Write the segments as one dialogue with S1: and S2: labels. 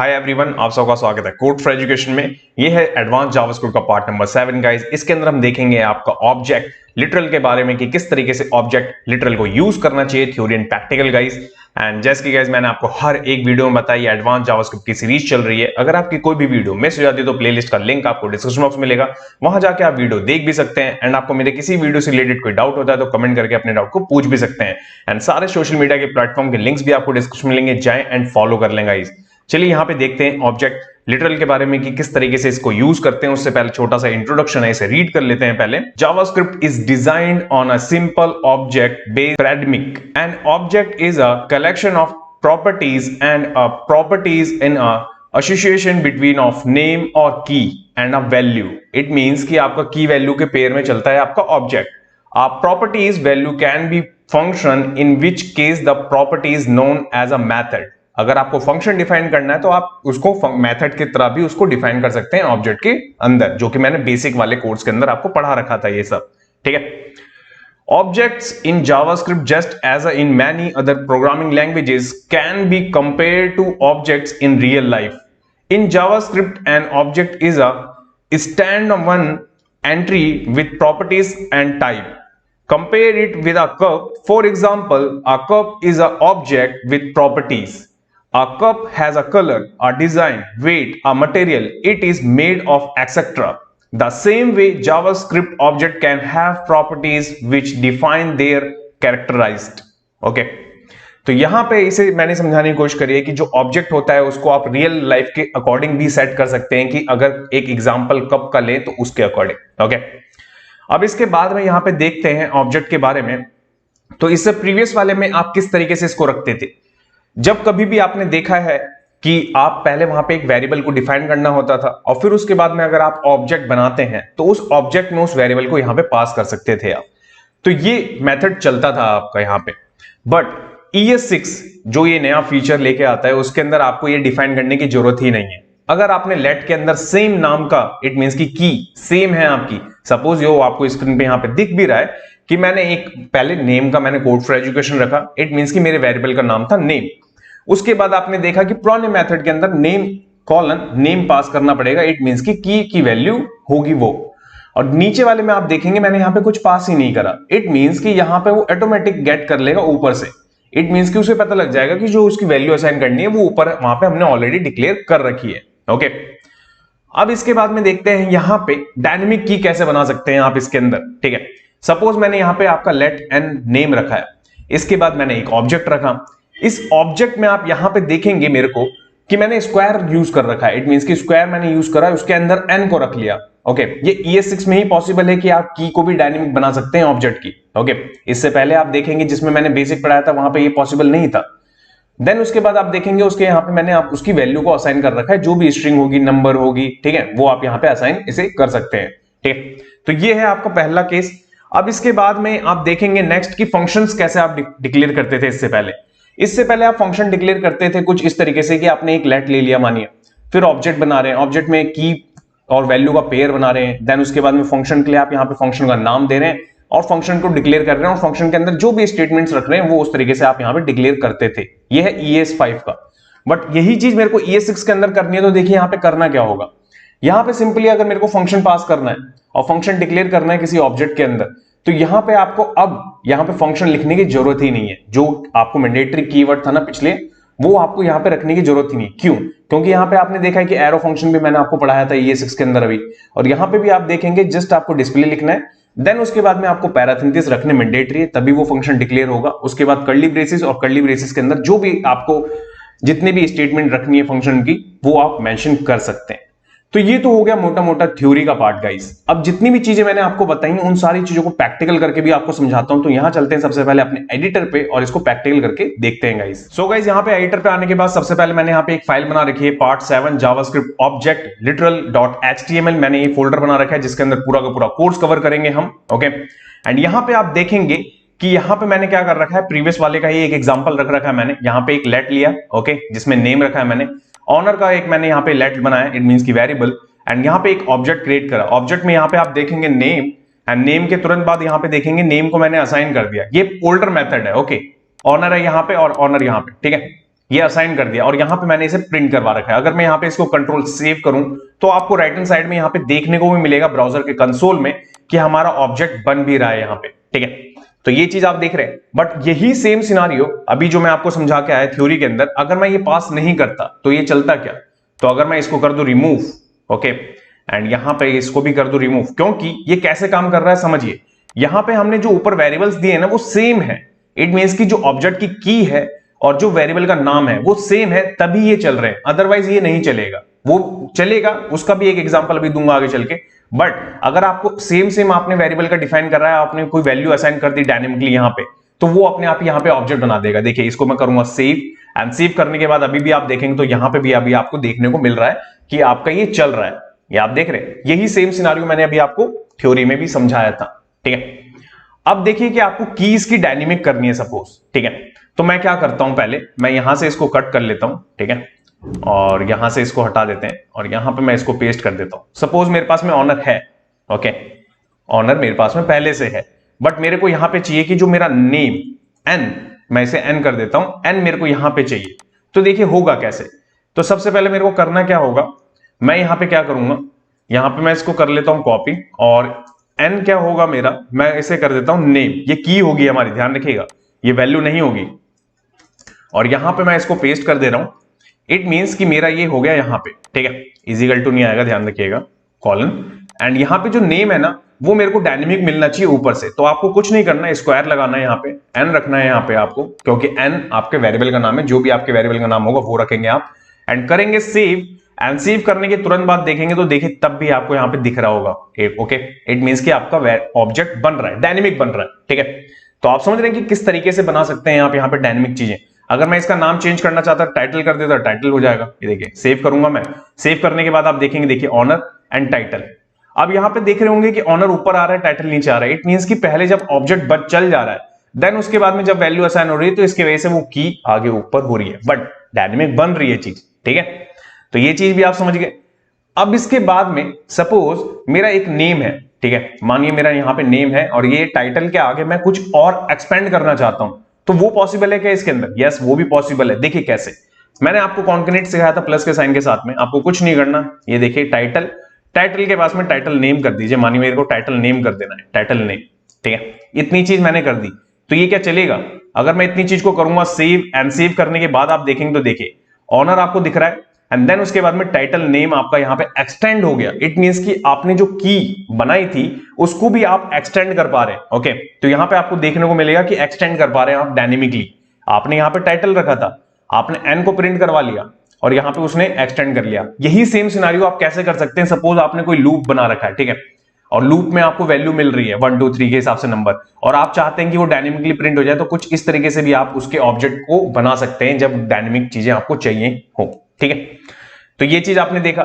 S1: Hi everyone, आप सबका स्वागत है कोड फॉर एजुकेशन में। ये है एडवांस जावास्क्रिप्ट का पार्ट नंबर 7 गाइस। इसके अंदर हम देखेंगे आपका ऑब्जेक्ट लिटरल के बारे में कि किस तरीके से ऑब्जेक्ट लिटरल को यूज करना चाहिए, theory and practical guys. And जैसे कि गाइस मैंने आपको हर एक वीडियो में बताई एडवांस जावास्क्रिप्ट की सीरीज चल रही है। अगर आपकी कोई भी वीडियो मिस हो जाती है तो प्लेलिस्ट का लिंक आपको डिस्क्रिप्शन बॉक्स में मिलेगा, वहां जाके आप वीडियो देख भी सकते हैं। एंड आपको मेरे किसी वीडियो से रिलेटेड कोई डाउट होता है तो कमेंट करके अपने डाउट को पूछ भी सकते हैं। एंड सारे सोशल मीडिया के प्लेटफॉर्म के लिंक्स भी आपको डिस्क्रिप्शन में मिलेंगे, जाएं एंड फॉलो कर लें गाइस। चलिए यहाँ पे देखते हैं ऑब्जेक्ट लिटरल के बारे में कि किस तरीके से इसको यूज करते हैं। उससे पहले छोटा सा इंट्रोडक्शन है, इसे रीड कर लेते हैं पहले। JavaScript is designed on a simple object based paradigm. An object is a collection of properties and properties in a association between of name or key and a value. It means कि आपका की value के pair में चलता है आपका object. properties value can be function in which case the property is known as a method. अगर आपको फंक्शन डिफाइन करना है तो आप उसको मेथड की तरह भी उसको डिफाइन कर सकते हैं ऑब्जेक्ट के अंदर, जो कि मैंने बेसिक वाले कोर्स के अंदर आपको पढ़ा रखा था ये सब, ठीक है। Objects in JavaScript, just as in many other programming languages, can be compared to objects in real life. In JavaScript, an object is a stand-alone entry with properties and type. Compare it with a cup. For example, a cup is an object with properties. A cup has a color, a design, weight, a material it is made of, etc. The same way, JavaScript object can have properties which define their characterized. Okay. तो यहां पे इसे मैंने समझाने की कोशिश करी है कि जो ऑब्जेक्ट होता है उसको आप रियल लाइफ के अकॉर्डिंग भी सेट कर सकते हैं कि अगर एक एग्जांपल कब का ले तो उसके अकॉर्डिंग। ओके, अब इसके बाद में यहां पे देखते हैं ऑब्जेक्ट के बारे में। तो इससे प्रीवियस वाले में आप किस तरीके से इसको रखते थे। जब कभी भी आपने देखा है कि आप पहले वहां पे एक वेरिएबल को डिफाइन करना होता था और फिर उसके बाद में अगर आप ऑब्जेक्ट बनाते हैं तो उस ऑब्जेक्ट में उस वेरिएबल को यहां पे पास कर सकते थे आप। तो ये मेथड चलता था आपका यहां पे। बट ES6 जो ये नया फीचर लेके आता है उसके अंदर आपको ये डिफाइन करने की जरूरत ही नहीं है। अगर आपने लेट के अंदर सेम नाम का, इट मींस की सेम है आपकी, सपोज यो आपको स्क्रीन पे यहां पे दिख भी रहा है कि मैंने एक पहले नेम का मैंने कोड फॉर एजुकेशन रखा, इट मींस कि मेरे वेरिएबल का नाम था नेम। उसके बाद आपने देखा कि पुराने मेथड के अंदर नेम कॉलन नेम पास करना पड़ेगा, इट मींस की वैल्यू होगी वो। और नीचे वाले में आप देखेंगे मैंने यहां पे कुछ पास ही नहीं करा, इट मींस कि यहां पे वो ऑटोमेटिक गेट कर लेगा ऊपर से। इट मींस कि उसे पता लग जाएगा कि जो उसकी वैल्यू असाइन करनी है वो ऊपर वहां पे हमने ऑलरेडी डिक्लेयर कर रखी है। ओके, अब इसके बाद में देखते हैं यहां पे डायनेमिक की कैसे बना सकते हैं आप इसके अंदर, ठीक है। सपोज मैंने यहां पे आपका लेट एंड नेम रखा है, इसके बाद मैंने एक ऑब्जेक्ट रखा। इस ऑब्जेक्ट में आप यहां पे देखेंगे मेरे को कि मैंने स्क्वायर यूज कर रखा है, इट मींस कि स्क्वायर मैंने यूज करा, उसके अंदर n को रख लिया। ओके, ये ES6 में ही पॉसिबल है कि आप की को भी डायनेमिक बना सकते हैं ऑब्जेक्ट की। ओके, इससे पहले आप देखेंगे जिसमें मैंने बेसिक पढ़ाया था वहां पे ये पॉसिबल नहीं था। देन उसके बाद आप देखेंगे उसके यहाँ पे मैंने आप उसकी वैल्यू को असाइन कर रखा है, जो भी स्ट्रिंग होगी, नंबर होगी, ठीक है, वो आप यहाँ पे असाइन इसे कर सकते हैं, ठीक है। तो ये है आपका पहला केस। अब इसके बाद में आप देखेंगे नेक्स्ट की फंक्शंस कैसे आप डिक्लेयर करते थे। इससे पहले आप फंक्शन डिक्लेयर करते थे कुछ इस तरीके से कि आपने एक लेट ले लिया मानिए, फिर ऑब्जेक्ट बना रहे हैं, ऑब्जेक्ट में की और वैल्यू का पेयर बना रहे हैं। देन उसके बाद में फंक्शन के लिए आप यहाँ पे फंक्शन का नाम दे रहे हैं और फंक्शन को डिक्लेयर कर रहे हैं और फंक्शन के अंदर जो भी स्टेटमेंट्स रख रहे हैं वो उस तरीके से आप यहाँ पे डिक्लेयर करते थे। ये है ES5 का। बट यही चीज मेरे को ES6 के अंदर करनी है, तो देखिए यहाँ पे करना क्या होगा। यहाँ पे सिंपली अगर मेरे को फंक्शन पास करना है और फंक्शन डिक्लेयर करना है किसी ऑब्जेक्ट के अंदर, तो यहां पे आपको अब यहां पे फंक्शन लिखने की जरूरत ही नहीं है। जो आपको मैंडेटरी कीवर्ड था ना पिछले, वो आपको यहां पे रखने की जरूरत ही नहीं। क्यों? क्योंकि यहां पे आपने देखा है कि एरो फंक्शन भी मैंने आपको पढ़ाया था ES6 के अंदर अभी, और यहां पे भी आप देखेंगे जस्ट आपको डिस्प्ले लिखना है, देन उसके बाद में आपको पैराथेसिस रखने मैंडेटरी है, तभी वो फंक्शन डिक्लेयर होगा। उसके बाद कर्ली ब्रेसेस, और कर्ली ब्रेसेस के अंदर जो भी आपको जितने भी स्टेटमेंट रखनी है फंक्शन की वो आप मेंशन कर सकते हैं। तो ये तो हो गया मोटा मोटा थ्योरी का पार्ट गाइस। अब जितनी भी चीजें मैंने आपको बताई उन सारी चीजों को प्रैक्टिकल करके भी आपको समझाता हूं। तो यहां चलते हैं सबसे पहले अपने एडिटर पे और इसको प्रैक्टिकल करके देखते हैं गाइस। सो गाइस यहां पे एडिटर पे आने के बाद सबसे पहले मैंने यहां पे एक फाइल बना रखी है, पार्ट 7 जावास्क्रिप्ट ऑब्जेक्ट literal.html। मैंने ये फोल्डर बना रखा है जिसके अंदर पूरा का पूरा कोर्स कवर करेंगे हम। ओके, एंड यहां पे आप देखेंगे कि यहां पे मैंने क्या कर रखा है, प्रीवियस वाले का ही एक एग्जांपल रख रखा है मैंने। यहां पे एक लेट लिया, ओके, जिसमें नेम रखा है मैंने। ऑनर का एक मैंने यहां पे लेट बनाया, इट मींस की वेरिएबल, एंड यहां पे एक ऑब्जेक्ट क्रिएट करा। ऑब्जेक्ट में यहां पे आप देखेंगे नेम, एंड नेम के तुरंत बाद यहां पे देखेंगे नेम को मैंने असाइन कर दिया। ये ओल्डर मेथड है, ओके। ऑनर है यहां पे और ऑनर यहां पे, ठीक है। ये असाइन कर दिया और यहां पे मैंने इसे प्रिंट करवा रखा है। अगर मैं यहां पे इसको कंट्रोल सेव करूं तो आपको राइट हैंड साइड में यहां पे देखने को भी मिलेगा ब्राउजर के कंसोल में कि हमारा ऑब्जेक्ट बन भी रहा है यहां पे, ठीक है। तो ये चीज आप देख रहे हैं, बट यही सेम सिनारियो अभी जो मैं आपको समझा के आया थ्योरी के अंदर, अगर मैं ये पास नहीं करता तो ये चलता क्या। तो अगर मैं इसको कर दूं रिमूव, ओके, एंड यहां पे इसको भी कर दूं रिमूव, क्योंकि ये कैसे काम कर रहा है समझिए। यहां पे हमने जो ऊपर वेरिएबल्स दिए ना वो सेम है। इट मींस की जो ऑब्जेक्ट की की है और जो वेरिएबल का नाम है वो सेम है, तभी ये चल रहे हैं, अदरवाइज ये नहीं चलेगा। वो चलेगा, उसका भी एक एग्जांपल अभी दूंगा आगे चल के। बट अगर आपको सेम आपने वेरिएबल का डिफाइन कर रहा है, आपने कोई वैल्यू असाइन कर दी डायनेमिकली यहां पे, तो वो अपने आप यहां पे ऑब्जेक्ट बना देगा। देखिए इसको मैं करूंगा सेव, एंड सेव करने के बाद अभी भी आप देखेंगे तो यहां पे भी अभी आपको देखने को मिल रहा है कि आपका ये चल रहा है। ये आप देख रहे हैं, यही सेम सिनारियो मैंने अभी आपको थ्योरी में भी समझाया था, ठीक है। अब देखिए कि आपको कीज की डायनेमिक करनी है सपोज, ठीक है। तो मैं क्या करता हूं, पहले मैं यहां से इसको कट कर लेता हूं, ठीक है, और यहां से इसको हटा देते हैं और यहां पे मैं इसको पेस्ट कर देता हूं। सपोज मेरे पास में ऑनर है, ओके, ऑनर मेरे पास में पहले से है, बट मेरे को यहां पे चाहिए कि जो मेरा नेम एन, मैं इसे एन कर देता हूं, एन मेरे को यहां पे चाहिए। तो देखिए होगा कैसे। तो सबसे पहले मेरे को करना क्या होगा, मैं यहां पे क्या करूंगा, यहां पे मैं इसको कर लेता हूं कॉपी, और एन क्या होगा मेरा, मैं इसे कर देता हूं नेम। ये की होगी हमारी, ध्यान रखिएगा, ये वैल्यू नहीं होगी। और यहां पे मैं इसको पेस्ट कर दे रहा हूं। इट मींस कि मेरा ये हो गया यहां पे, ठीक है, इजिकल टू नहीं आएगा, ध्यान रखिएगा, कॉलन। एंड यहां पे जो नेम है ना वो मेरे को डायनेमिक मिलना चाहिए ऊपर से। तो आपको कुछ नहीं करना है, स्क्वायर लगाना है, यहां पे एन रखना है यहां पे आपको, क्योंकि एन आपके वेरिएबल का नाम है, जो भी आपके वेरिएबल का नाम होगा वो रखेंगे आप, एंड करेंगे सेव। एंड सेव करने के तुरंत बाद देखेंगे तो देखिए तब भी आपको यहां पे दिख रहा होगा, ओके। इट मींस कि आपका ऑब्जेक्ट बन रहा है, डायनेमिक बन रहा है, ठीक है। तो आप समझ रहे हैं कि किस तरीके से बना सकते हैं आप यहां पे डायनेमिक चीजें। अगर मैं इसका नाम चेंज करना चाहता टाइटल कर देता, टाइटल हो जाएगा। ये देखिए सेव करूंगा मैं, सेव करने के बाद आप देखेंगे, देखिए ऑनर एंड टाइटल। अब यहां पे देख रहे होंगे कि ऑनर ऊपर आ रहा है, टाइटल नीचे आ रहा है। इट मींस कि पहले जब ऑब्जेक्ट चल जा रहा है, देन उसके बाद में जब वैल्यू असाइन हो रही है तो इसकी वजह से वो की आगे ऊपर हो रही है, बट डायनेमिक बन रही है चीज, ठीक है। तो ये चीज भी आप समझ गए। अब इसके बाद में सपोज मेरा एक नेम है, ठीक है, मानिए मेरा यहां पे नेम है और ये टाइटल के आगे मैं कुछ और एक्सपेंड करना चाहता हूं, तो वो पॉसिबल है क्या इसके अंदर? यस, वो भी पॉसिबल है। देखिए कैसे, मैंने आपको कॉन्कनेट सिखाया था प्लस के साइन के साथ में, आपको कुछ नहीं करना। ये देखिए टाइटल, टाइटल के पास में टाइटल नेम कर दीजिए, मानिए मेरे को टाइटल नेम कर देना है, टाइटल नेम, ठीक है। इतनी चीज मैंने कर दी, तो ये क्या चलेगा? अगर मैं इतनी चीज को करूंगा सेव, एंड सेव करने के बाद आप देखेंगे तो देखिए ऑनर आपको दिख रहा है, एंड देन उसके बाद में टाइटल नेम आपका यहां पे एक्सटेंड हो गया। इट मींस कि आपने जो की बनाई थी उसको भी आप एक्सटेंड कर पा रहे हैं, ओके। तो यहां पे आपको देखने को मिलेगा कि एक्सटेंड कर पा रहे हैं आप डायनेमिकली। आपने यहां पे टाइटल रखा था, आपने एन को प्रिंट करवा लिया और यहां पे उसने एक्सटेंड कर लिया। यही सेम सिनारियो आप कैसे कर सकते हैं, सपोज आपने कोई लूप बना रखा है, ठीक है, और लूप में आपको वैल्यू मिल रही है 1 2 3 के हिसाब से नंबर, और आप चाहते हैं कि वो डायनेमिकली प्रिंट हो जाए, तो कुछ इस तरीके से भी आप उसके ऑब्जेक्ट को बना सकते हैं जब डायनेमिक चीजें आपको चाहिए हो, ठीक है। तो ये चीज आपने देखा।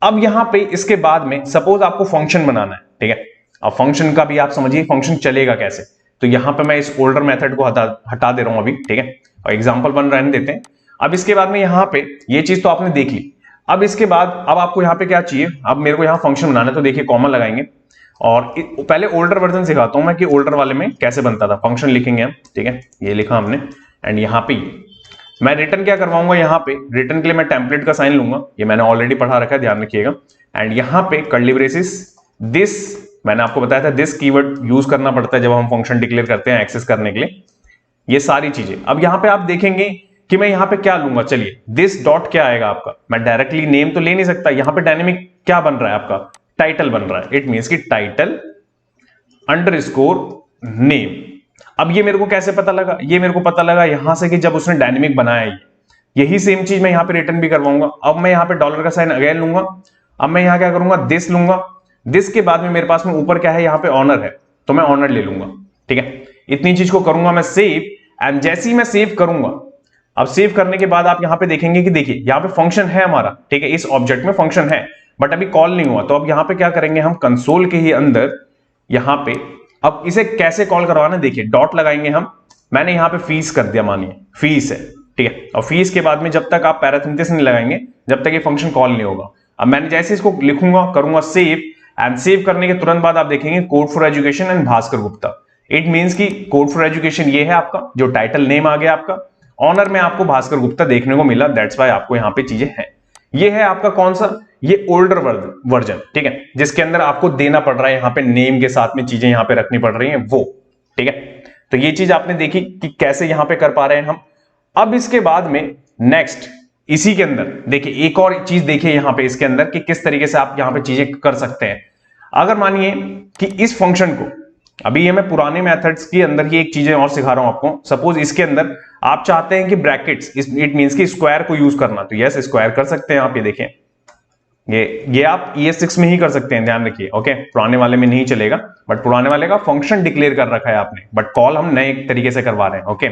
S1: अब यहां पे इसके बाद में सपोज आपको फंक्शन बनाना है, ठीक है। अब फंक्शन का भी आप समझिए फंक्शन चलेगा कैसे। तो यहां पे मैं इस ओल्डर मेथड को हटा दे रहा हूं अभी, ठीक है, और एग्जांपल बन रहने देते हैं। अब इसके बाद में यहां पे ये चीज तो आपने देख ली। अब इसके बाद अब आपको यहां पे क्या चाहिए, अब मेरे को यहां फंक्शन बनाना है, तो देखिए कॉमा लगाएंगे, और पहले ओल्डर वर्जन सिखाता हूं मैं कि ओल्डर वाले में कैसे बनता था। फंक्शन लिखेंगे हम, ठीक है, ये लिखा हमने, एंड यहां पे मैं रिटर्न क्या करवाऊंगा, यहां पे रिटर्न के लिए मैं टेम्पलेट का साइन लूंगा, ये मैंने ऑलरेडी पढ़ा रखा है, ध्यान रखिएगा। एंड यहां पे कर्ली ब्रेसिस, दिस मैंने आपको बताया था दिस कीवर्ड यूज करना पड़ता है जब हम फंक्शन डिक्लेयर करते हैं एक्सेस करने के लिए, ये सारी चीजें। अब यहां पे आप देखेंगे कि मैं यहां पे क्या लूंगा, चलिए दिस डॉट क्या आएगा आपका, मैं डायरेक्टली नेम तो ले नहीं सकता, यहां पे डायनेमिक क्या बन रहा है आपका, टाइटल बन रहा है। इट मींस कि टाइटल अंडरस्कोर नेम। अब ये मेरे को कैसे पता लगा, ये मेरे को पता लगा यहां से कि जब उसने डायनेमिक बनाया यही सेम चीज मैं यहां पे रिटर्न भी करवाऊंगा। अब मैं यहां पे डॉलर का साइन अगेन लूंगा, अब मैं यहां क्या करूंगा, दिस लूंगा, दिस के बाद में मेरे पास में ऊपर क्या है, यहां पे ऑनर है, तो मैं ऑनर ले लूंगा, ठीक है। इतनी चीज को करूंगा मैं सेव, एंड जैसे ही मैं सेव करूंगा, अब सेव करने के बाद आप यहां पे देखेंगे कि देखिए यहां पे फंक्शन है हमारा, ठीक है, इस ऑब्जेक्ट में फंक्शन है, बट अभी कॉल नहीं हुआ। तो अब यहां पे क्या करेंगे हम, कंसोल के ही अंदर यहां पे अब इसे कैसे कॉल करवाना, देखिए डॉट लगाएंगे हम, मैंने यहां पे फीस कर दिया, मानिए फीस है, ठीक है, और फीस के बाद में जब तक आप पैराथेसिस नहीं लगाएंगे जब तक ये फंक्शन कॉल नहीं होगा। अब मैंने जैसे इसको लिखूंगा, करूंगा सेव, एंड सेव करने के तुरंत बाद आप देखेंगे code for education and Bhaskar Gupta. It means कि कोड फॉर एजुकेशन ये है आपका, जो टाइटल नेम आ गया आपका, ऑनर में आपको भास्कर गुप्ता देखने को मिला, दैट्स वाई आपको यहाँ पे चीजें हैं। ये है आपका कौन सा, ये ओल्डर वर्जन, ठीक है, जिसके अंदर आपको देना पड़ रहा है यहाँ पे नेम के साथ में चीजें यहाँ पे रखनी पड़ रही हैं वो, ठीक है। तो ये चीज आपने देखी कि कैसे यहाँ पे कर पा रहे हैं हम। अब इसके बाद में नेक्स्ट इसी के अंदर देखिए एक और चीज देखिए यहाँ पे इसके अंदर कि किस तरीके से आप यहाँ पे चीजें कर सकते हैं। अगर मानिए कि इस फंक्शन को, अभी ये मैं पुराने मेथड्स के अंदर ही एक चीजें और सिखा रहा हूं आपको, सपोज इसके अंदर आप चाहते हैं कि ब्रैकेट्स, इट मींस कि स्क्वायर को यूज करना, तो यस स्क्वायर कर सकते हैं आप। ये देखें, ये आप ES6 में ही कर सकते हैं, ध्यान रखिए, ओके। पुराने वाले में नहीं चलेगा, बट पुराने वाले का फंक्शन डिक्लेयर कर रखा है आपने, बट कॉल हम नए तरीके से करवा रहे हैं, ओके।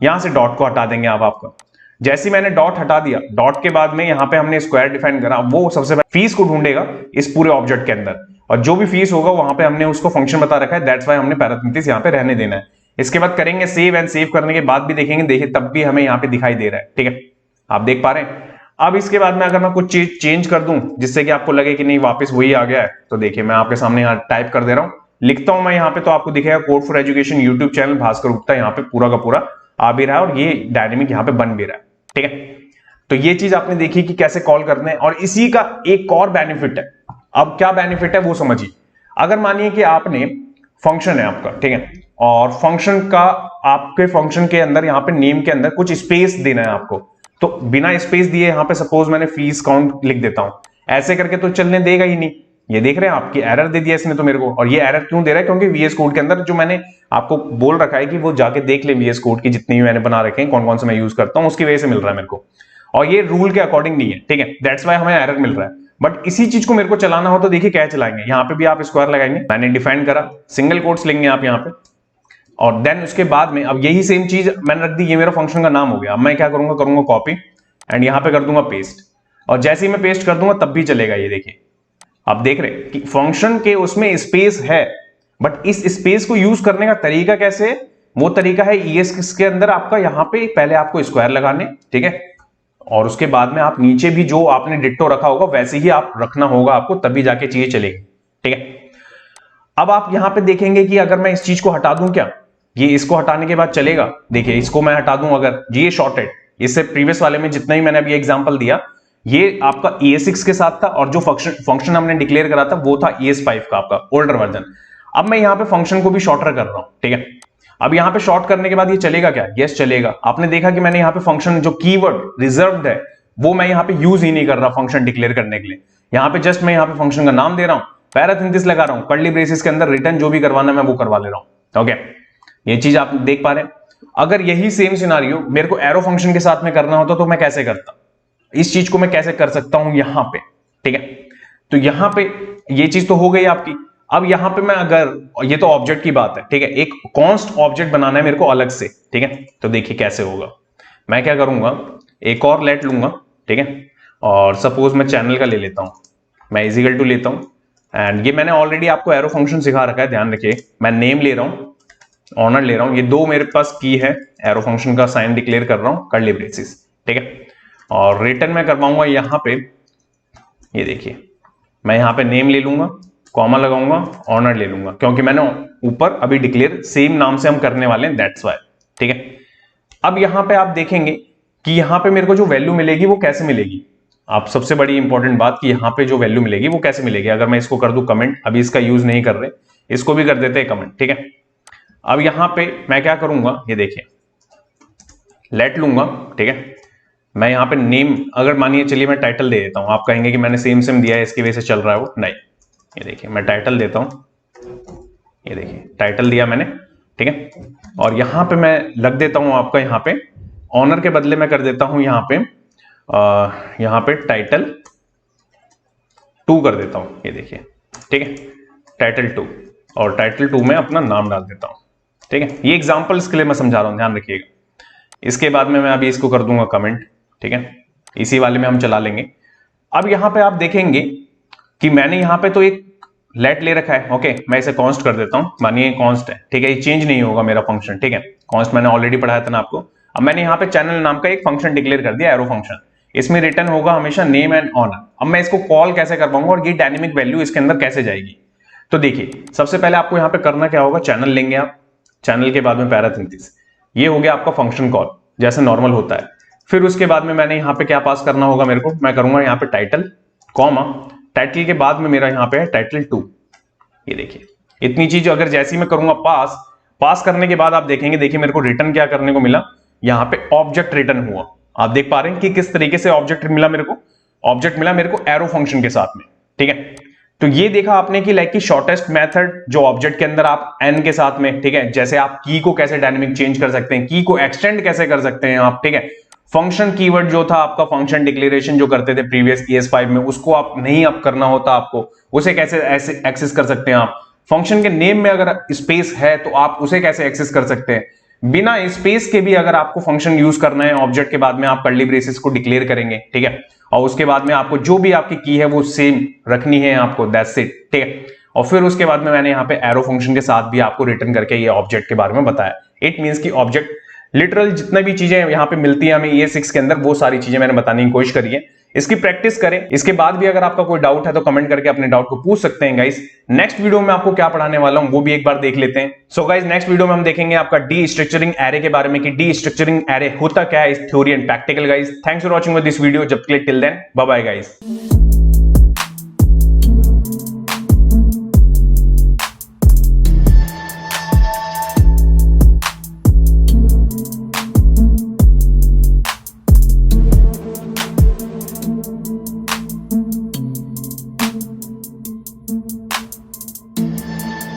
S1: यहां से डॉट को हटा देंगे आपका, जैसे मैंने डॉट हटा दिया, डॉट के बाद में यहां पे हमने स्क्वायर डिफाइन करा, वो सबसे पहले फीस को ढूंढेगा इस पूरे ऑब्जेक्ट के अंदर, और जो भी फीस होगा वहां पे हमने उसको फंक्शन बता रखा है, दैट्स वाई हमने पैरेंथेसिस यहां पे रहने देना है। इसके बाद करेंगे सेव, एंड सेव करने के बाद भी देखेंगे, देखिए तब भी हमें यहाँ पे दिखाई दे रहा है, ठीक है, आप देख पा रहे हैं। अब इसके बाद में अगर मैं कुछ चीज चेंज कर दूं जिससे कि आपको लगे कि नहीं वापस वही आ गया है, तो देखिए मैं आपके सामने यहाँ टाइप कर दे रहा हूं, लिखता हूं मैं यहाँ पे, तो आपको दिखेगा code for education YouTube channel Bhaskar Gupta, यहाँ पे पूरा का पूरा आ भी रहा है और ये डायनेमिक यहाँ पे बन भी रहा है, ठीक है। तो ये चीज आपने देखी कि कैसे कॉल करने हैं, और इसी का एक और बेनिफिट है। अब क्या बेनिफिट है वो समझिए। अगर मानिए कि आपने फंक्शन है आपका, ठीक है, और फंक्शन का आपके फंक्शन के अंदर यहाँ पे नेम के अंदर कुछ स्पेस देना है आपको, तो बिना स्पेस दिए यहाँ पे सपोज मैंने फीस काउंट लिख देता हूं, ऐसे करके तो चलने देगा ही नहीं। ये देख रहे हैं आपकी एरर दे दिया इसने तो मेरे को, और ये एरर क्यों दे रहा है, क्योंकि VS कोड के अंदर जो मैंने आपको बोल रखा है कि वो जाके देख ले VS कोड की जितनी भी मैंने बना रखे हैं, कौन कौन से मैं यूज करता हूं, उसकी वजह से मिल रहा है मेरे को, और ये रूल के अकॉर्डिंग नहीं है, ठीक है, दैट्स वाई हमें एरर मिल रहा है। बट इसी चीज को मेरे को चलाना हो तो देखिए क्या चलाएंगे, यहाँ पे भी आप स्क्वायर लगाएंगे, मैंने डिफाइन करा, सिंगल कोट्स लेंगे आप यहाँ पे, और देन उसके बाद में अब यही सेम चीज मैंने रख दी, ये मेरा फंक्शन का नाम हो गया। अब मैं क्या करूंगा, करूंगा कॉपी एंड यहां पे कर दूंगा पेस्ट, और जैसे ही मैं पेस्ट कर दूंगा तब भी चलेगा। ये देखिए आप देख रहे हैं कि फंक्शन के उसमें स्पेस है, बट इस स्पेस को यूज करने का तरीका कैसे है, वो तरीका है ES के अंदर आपका, यहां पे पहले आपको स्क्वायर लगाने, ठीक है, और उसके बाद में आप नीचे भी जो आपने डिट्टो रखा होगा वैसे ही आप रखना होगा आपको, तभी जाके चीजें चलेगी, ठीक है। अब आप यहां पे देखेंगे कि अगर मैं इस चीज को हटा दूं, क्या ये इसको हटाने के बाद चलेगा, देखिए इसको मैं हटा दूं अगर, ये शॉर्टेड, इससे प्रीवियस वाले में जितना ही मैंने अभी एग्जांपल दिया ये आपका ES6 के साथ था, और जो फंक्शन हमने डिक्लेयर करा था वो था ES5 का आपका ओल्डर वर्जन। अब मैं यहाँ पे फंक्शन को भी शॉर्टर कर रहा हूं, ठीक है। अब यहाँ पे शॉर्ट करने के बाद ये चलेगा क्या, यस चलेगा। आपने देखा कि मैंने यहाँ पे फंक्शन जो कीवर्ड रिजर्व्ड है वो मैं यहाँ पे यूज ही नहीं कर रहा फंक्शन डिक्लेयर करने के लिए, यहाँ पे जस्ट मैं यहाँ पे फंक्शन का नाम दे रहा हूं, पैरेंथेसिस लगा रहा हूं, कर्ली ब्रेसेस के अंदर रिटर्न जो भी करवाना मैं वो करवा ले रहा हूं, ओके। ये चीज आप देख पा रहे हैं। अगर यही सेम सिनारियो मेरे को एरो फंक्शन के साथ में करना होता तो मैं कैसे करता, इस चीज को मैं कैसे कर सकता हूं यहां पे, ठीक है। तो यहां पे ये चीज तो हो गई आपकी। अब यहां पे मैं अगर, ये तो ऑब्जेक्ट की बात है, ठीक है, एक कॉन्स्ट ऑब्जेक्ट बनाना है मेरे को अलग से, ठीक है। तो देखिए कैसे होगा, मैं क्या करूंगा, एक और लेट लूंगा, ठीक है, और सपोज मैं चैनल का ले लेता हूं, मैं इजिकल टू लेता हूं, एंड ये मैंने ऑलरेडी आपको एरो फंक्शन सिखा रखा है, ध्यान रखिए। मैं नेम ले रहा हूं, ऑनर ले रहा हूं, ये दो मेरे पास की है, एरो फंक्शन का साइन डिक्लेयर कर रहा हूं, कर्ली ब्रेसेस, ठीक है, और रिटर्न मैं करवाऊंगा यहां पे, ये देखिए मैं यहां पे नेम ले लूंगा, कॉमा लगाऊंगा, ऑनर ले लूंगा, क्योंकि मैंने ऊपर अभी डिक्लेयर सेम नाम से हम करने वाले हैं, दैट्स वाई, ठीक है। अब यहां पे आप देखेंगे कि यहां पे मेरे को जो वैल्यू मिलेगी वो कैसे मिलेगी, आप सबसे बड़ी इंपॉर्टेंट बात कि यहां पे जो वैल्यू मिलेगी वो कैसे मिलेगी। अगर मैं इसको कर दूं कमेंट, अभी इसका यूज नहीं कर रहे, इसको भी कर देते हैं कमेंट, ठीक है। अब यहां पे मैं क्या करूंगा, ये देखिए लेट लूंगा, ठीक है, मैं यहां पे नेम, अगर मानिए चलिए मैं टाइटल दे देता हूं, आप कहेंगे कि मैंने सेम दिया है इसकी वजह से चल रहा है वो, नहीं, ये देखिए मैं टाइटल देता हूं, ये देखिए टाइटल दिया मैंने, ठीक है, और यहां पे मैं लग देता हूं आपका, यहां पे ऑनर के बदले मैं कर देता हूं यहां पे टाइटल 2 कर देता हूं, ये देखिए, ठीक है, टाइटल 2, और टाइटल 2 में अपना नाम डाल देता हूं, ठीक है। ये एग्जांपल्स के लिए मैं समझा रहा हूं, ध्यान रखिएगा। इसके बाद में मैं अभी इसको कर दूंगा कमेंट, ठीक है, इसी वाले में हम चला लेंगे। अब यहां पे आप देखेंगे कि मैंने यहां पे तो एक लेट ले रखा है, ओके, मैं इसे कॉन्स्ट कर देता हूं, मानिए कॉन्स्ट है, ठीक है, ये चेंज नहीं होगा मेरा फंक्शन, ठीक है, कॉन्स्ट मैंने ऑलरेडी पढ़ाया था ना आपको। अब मैंने यहां पे चैनल नाम का एक फंक्शन डिक्लेयर कर दिया, एरो फंक्शन, इसमें रिटर्न होगा हमेशा नेम एंड ऑनर। अब मैं इसको कॉल कैसे कर पाऊंगा और ये डायनेमिक वैल्यू इसके अंदर कैसे जाएगी, तो देखिए सबसे पहले आपको यहां पे करना क्या होगा, चैनल लेंगे आप, चैनल के बाद में पैरेंथेसिस, ये हो गया आपका फंक्शन कॉल, जैसे नॉर्मल होता है। फिर उसके बाद में मैंने यहाँ पे क्या पास करना होगा मेरे को, मैं करूंगा यहाँ पे टाइटल कॉमा, टाइटल के बाद में मेरा यहाँ पे है टाइटल 2। ये देखिए इतनी चीज अगर जैसी मैं करूंगा पास करने के बाद आप देखेंगे, देखिए मेरे को रिटर्न क्या करने को मिला, यहाँ पे ऑब्जेक्ट रिटर्न हुआ। आप देख पा रहे हैं कि किस तरीके से ऑब्जेक्ट मिला मेरे को, ऑब्जेक्ट मिला मेरे को एरो फंक्शन के साथ में, ठीक है। तो ये देखा आपने कि लाइक की शॉर्टेस्ट मेथड जो ऑब्जेक्ट के अंदर आप एन के साथ में, ठीक है, जैसे आप की को कैसे डायनेमिक चेंज कर सकते हैं, की को एक्सटेंड कैसे कर सकते हैं आप, ठीक है। फंक्शन कीवर्ड जो था आपका, फंक्शन डिक्लेरेशन जो करते थे प्रीवियस ES5 में, उसको आप नहीं अब करना होता आपको, उसे कैसे ऐसे एक्सेस कर सकते हैं आप। फंक्शन के नेम में अगर स्पेस है तो आप उसे कैसे एक्सेस कर सकते हैं। बिना स्पेस के भी अगर आपको फंक्शन यूज करना है ऑब्जेक्ट के बाद में, आप कर्ली ब्रेसेस को डिक्लेयर करेंगे, ठीक है, और उसके बाद में आपको जो भी आपकी की है वो सेम रखनी है आपको, दैट्स इट, ठीक है। और फिर उसके बाद में मैंने यहाँ पे एरो फंक्शन के साथ भी आपको रिटर्न करके ये ऑब्जेक्ट के बारे में बताया। इट मींस कि ऑब्जेक्ट लिटरल जितने भी चीजें यहाँ पे मिलती है हमें ES6 के अंदर, वो सारी चीजें मैंने बताने की कोशिश करी है। इसकी प्रैक्टिस करें। इसके बाद भी अगर आपका कोई डाउट है तो कमेंट करके अपने डाउट को पूछ सकते हैं गाइस। नेक्स्ट वीडियो में आपको क्या पढ़ाने वाला हूं वो भी एक बार देख लेते हैं। सो गाइस नेक्स्ट वीडियो में हम देखेंगे आपका डी स्ट्रक्चरिंग एरे के बारे में, कि डी स्ट्रक्चरिंग एरे होता क्या है, इस theory and practical guys. Thanks for watching this video. जब तक till then bye bye guys.